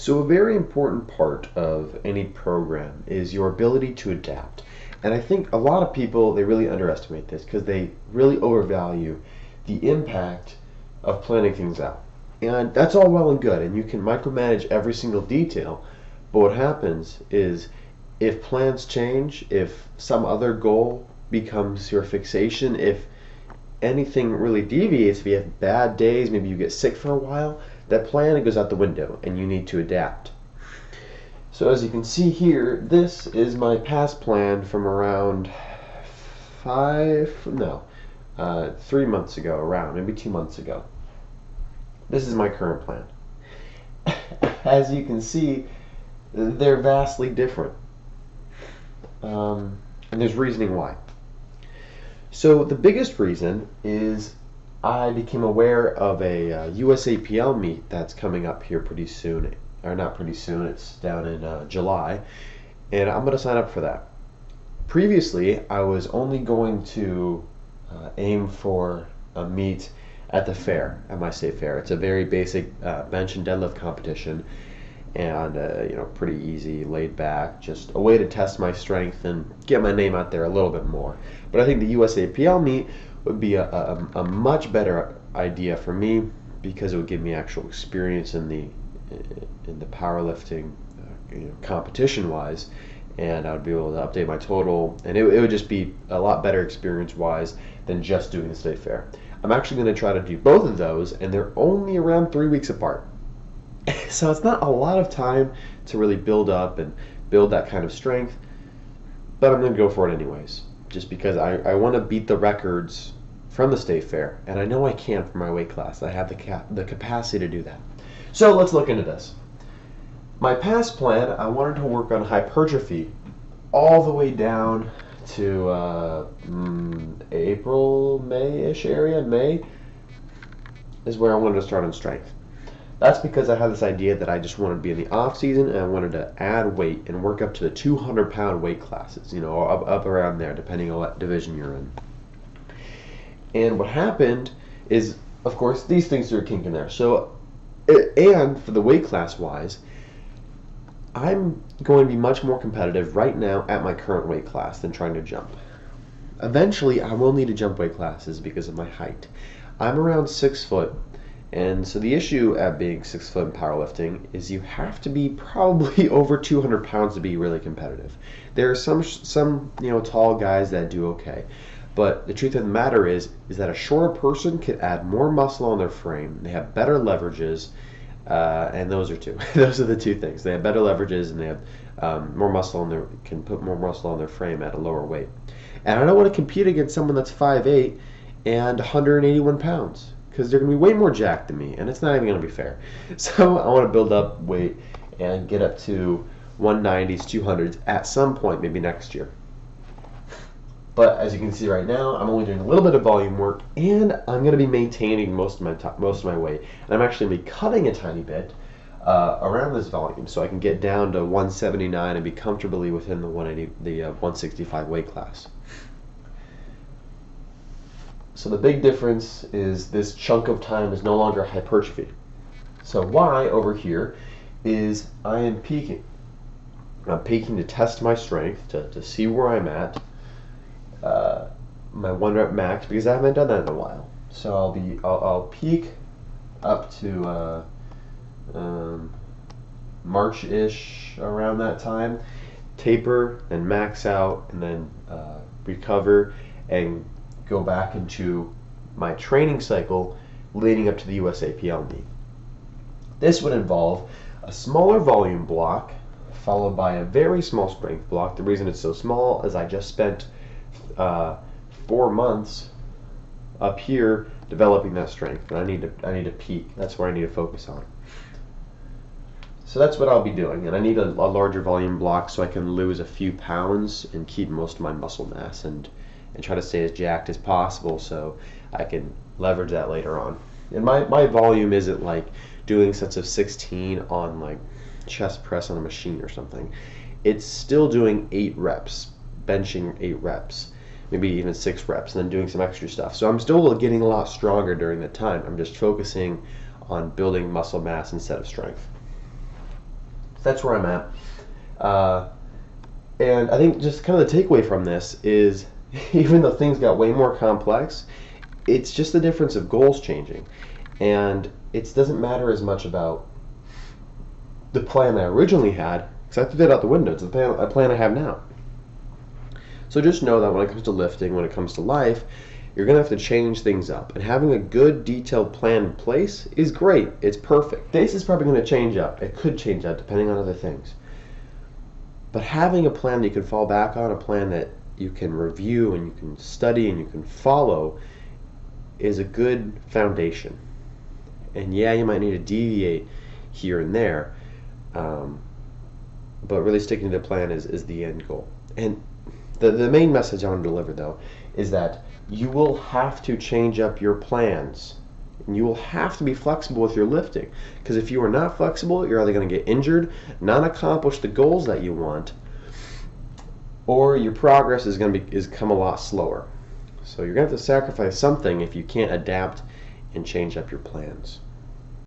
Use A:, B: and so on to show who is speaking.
A: So a very important part of any program is your ability to adapt. And I think a lot of people, they really underestimate this because they really overvalue the impact of planning things out. And that's all well and good, and you can micromanage every single detail. But what happens is if plans change, if some other goal becomes your fixation, if anything really deviates, if you have bad days, maybe you get sick for a while, that plan goes out the window and you need to adapt. So as you can see here, this is my past plan from around 3 months ago, around maybe 2 months ago. This is my current plan. As you can see, they're vastly different. And there's reasoning why. So the biggest reason is I became aware of a USAPL meet that's coming up here pretty soon, or not pretty soon, it's down in July, and I'm going to sign up for that. Previously, I was only going to aim for a meet at the fair, at my state fair. It's a very basic bench and deadlift competition, and pretty easy, laid back, just a way to test my strength and get my name out there a little bit more. But I think the USAPL meet would be a much better idea for me because it would give me actual experience in the powerlifting competition wise, and I would be able to update my total, and it would just be a lot better experience wise than just doing the state fair. I'm actually going to try to do both of those, and they're only around 3 weeks apart. So it's not a lot of time to really build up and build that kind of strength, but I'm going to go for it anyways, just because I want to beat the records from the state fair, and I know I can for my weight class. I have the capacity to do that. So let's look into this. My past plan, I wanted to work on hypertrophy all the way down to April, May-ish area. May is where I wanted to start on strength. That's because I had this idea that I just wanted to be in the off season and I wanted to add weight and work up to the 200-pound weight classes, up around there, depending on what division you're in. And what happened is, of course, these things are a kink in there. So, and for the weight class wise, I'm going to be much more competitive right now at my current weight class than trying to jump. Eventually, I will need to jump weight classes because of my height. I'm around 6 foot. And so the issue at being 6 foot in powerlifting is you have to be probably over 200 pounds to be really competitive. There are some tall guys that do okay, but the truth of the matter is that a shorter person can add more muscle on their frame. They have better leverages, and those are the two things. They have better leverages and they have more muscle can put more muscle on their frame at a lower weight. And I don't want to compete against someone that's 5'8" and 181 pounds. Because they're going to be way more jacked than me, and it's not even going to be fair. So I want to build up weight and get up to 190s, 200s at some point, maybe next year. But as you can see right now, I'm only doing a little bit of volume work, and I'm going to be maintaining most of my weight. And I'm actually going to be cutting a tiny bit around this volume, so I can get down to 179 and be comfortably within the 165 weight class. So the big difference is this chunk of time is no longer hypertrophy. So Y over here is I am peaking. I'm peaking to test my strength, to see where I'm at, my 1 rep max, because I haven't done that in a while. So I'll peak up to March-ish, around that time, taper and max out, and then recover and go back into my training cycle leading up to the USAPL meet. This would involve a smaller volume block followed by a very small strength block. The reason it's so small is I just spent 4 months up here developing that strength, and I need to peak. That's where I need to focus on. So that's what I'll be doing, and I need a larger volume block so I can lose a few pounds and keep most of my muscle mass and try to stay as jacked as possible so I can leverage that later on. And my volume isn't like doing sets of 16 on like chest press on a machine or something. It's still doing 8 reps, benching 8 reps, maybe even 6 reps, and then doing some extra stuff. So I'm still getting a lot stronger during that time. I'm just focusing on building muscle mass instead of strength. That's where I'm at. And I think just kind of the takeaway from this is, even though things got way more complex, it's just the difference of goals changing. And it doesn't matter as much about the plan I originally had, because I threw that out the window. It's the plan I have now. So just know that when it comes to lifting, when it comes to life, you're going to have to change things up. And having a good detailed plan in place is great. It's perfect. This is probably going to change up. It could change up depending on other things. But having a plan that you can fall back on, a plan that you can review and you can study and you can follow, is a good foundation. And yeah, you might need to deviate here and there, but really sticking to the plan is the end goal. And the main message I want to deliver, though, is that you will have to change up your plans. And you will have to be flexible with your lifting. Because if you are not flexible, you're either going to get injured, not accomplish the goals that you want, or your progress is going to come a lot slower. So you're going to have to sacrifice something if you can't adapt and change up your plans.